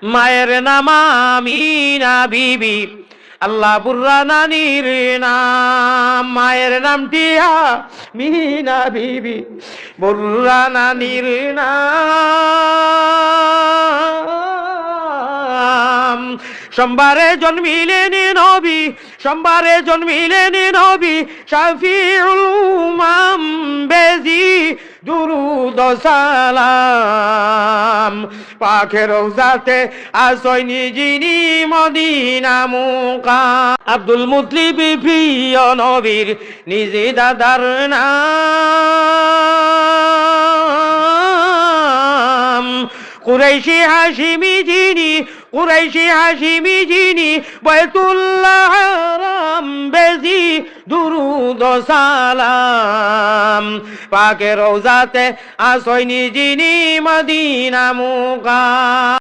মায়ের নাম আমিনা বিবি, আল্লাহ বুর্রা নানির নাম। মায়ের নামটি আমিনা বিবি, বুর্রা নানির নাম। সোমবারে জন্মিলেন নবী, সোমবারে জন্মিলেন নবী, শাফিউল উমাম বেজি দুরুদ সালাম। পাখের রওজাতে আসয়নি যিনি মদিনা মুকাম। আব্দুল মুত্তালিব প্রিয় নবীর নিজে দাদার নাম। কুরাইশি হাশিমি যিনি, কুরাইশি হাশিমি যিনি, বাইতুল্লাহ হারাম বেজি দুরুদ সালাম। পাকের রওজাতে আসয়নি যিনি মদিনা মুকাম।